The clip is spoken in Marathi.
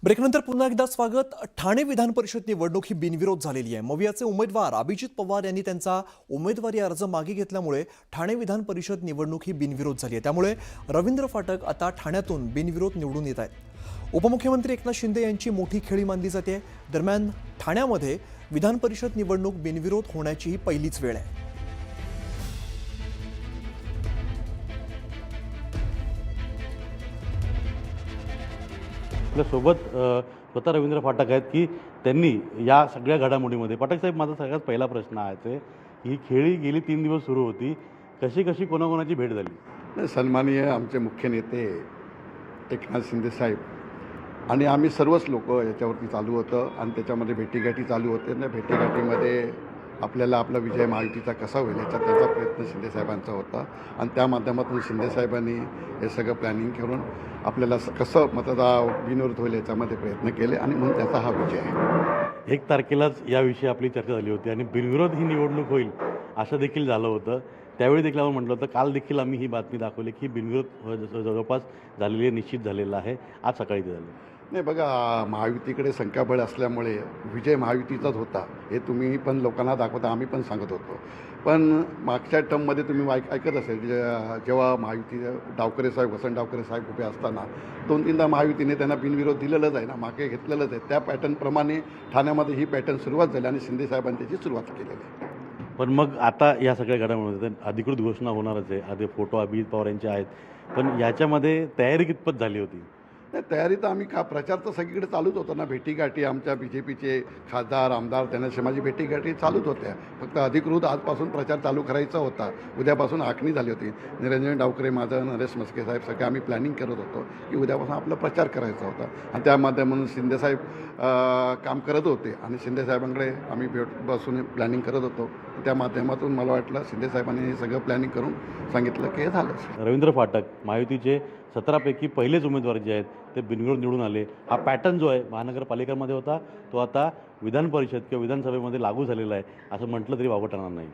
ब्रेकनंतर पुन्हा एकदा स्वागत। ठाणे विधान परिषद निवडणूक ही बिनविरोध झालेली आहे। मवियाचे उमेदवार अभिजित पवार यांनी त्यांचा उमेदवारी अर्ज मागे घेतल्यामुळे ठाणे विधान परिषद निवडणूक ही बिनविरोध झाली आहे। त्यामुळे रवींद्र फाटक आता ठाण्यातून बिनविरोध निवडून येत आहेत। उपमुख्यमंत्री एकनाथ शिंदे यांची मोठी खेळी मानली जाते। दरम्यान ठाण्यामध्ये विधान परिषद निवडणूक बिनविरोध होण्याची ही पहिलीच वेळ आहे। आपल्यासोबत स्वतः रवींद्र फाटक आहेत की त्यांनी या सगळ्या घडामोडीमध्ये फाटक साहेब, माझा सगळ्यात पहिला प्रश्न आहे ही खेळी गेली 3 दिवस सुरू होती, कशी कशी कोणाकोणाची भेट झाली? सन्माननीय आमचे मुख्य नेते एकनाथ शिंदे साहेब आणि आम्ही सर्वच लोक याच्यावरती चालू होतं आणि त्याच्यामध्ये भेटीगाठी चालू होते ना। भेटीगाठीमध्ये आपल्याला आपला विजय महायुतीचा कसा होईल त्याचा प्रयत्न शिंदेसाहेबांचा होता आणि त्या माध्यमातून शिंदेसाहेबांनी हे सगळं प्लॅनिंग करून आपल्याला कसं मतदान बिनविरोध होईल याच्यामध्ये प्रयत्न केले आणि म्हणून त्याचा हा विजय आहे। 1 तारखेलाच याविषयी आपली चर्चा झाली होती आणि बिनविरोध ही निवडणूक होईल असं देखील झालं होतं। त्यावेळी देखील आपण म्हटलं होतं, काल देखील आम्ही ही बातमी दाखवली की बिनविरोध जवळपास झालेली आहे, निश्चित झालेला आहे। आज सकाळी ते झालं नाही बघा, महायुतीकडे संख्याबळ असल्यामुळे विजय महायुतीचाच होता हे तुम्ही पण लोकांना दाखवता, आम्ही पण सांगत होतो। पण मागच्या टर्ममध्ये तुम्ही ऐकत असेल जेव्हा महायुती डावकरे साहेब वसंत डावकरे साहेब उभे असताना 2-3दा महायुतीने त्यांना बिनविरोध दिलेलंच आहे ना, मागे घेतलेलंच आहे। त्या पॅटर्नप्रमाणे ठाण्यामध्ये ही पॅटर्न सुरुवात झाली आणि शिंदेसाहेबांनी त्याची सुरुवात केलेली आहे। पण मग आता या सगळ्या घडामोडीमध्ये अधिकृत घोषणा होणारच आहे। आधी फोटो अभिजित पवार यांचे आहेत, पण याच्यामध्ये तयारी कितपत झाली होती? नाही, तयारी तर आम्ही प्रचार तर सगळीकडे चालूच होता ना। भेटीगाठी आमच्या BJPचे खासदार आमदार त्यांना माझी भेटीगाठी चालूच होत्या। फक्त अधिकृत आजपासून प्रचार चालू करायचा होता, उद्यापासून आखणी झाली होती। निरंजन डावकरे, माझं, नरेश मस्के साहेब सगळे आम्ही प्लॅनिंग करत होतो की उद्यापासून आपला प्रचार करायचा होता आणि त्या माध्यमातून शिंदेसाहेब काम करत होते आणि शिंदेसाहेबांकडे आम्ही बसून प्लॅनिंग करत होतो। त्या माध्यमातून मला वाटलं शिंदेसाहेबांनी हे सगळं प्लॅनिंग करून सांगितलं की हे झालं। रवींद्र फाटक महायुतीचे 17 पैकी पहिलेच उमेदवार जे आहेत ते बिनविरोध निवडून आले। हा पॅटर्न जो आहे महानगरपालिकांमध्ये होता तो आता विधान परिषद किंवा विधानसभेमध्ये लागू झालेला आहे असं म्हटलं तरी वावगं ठरणार नाही।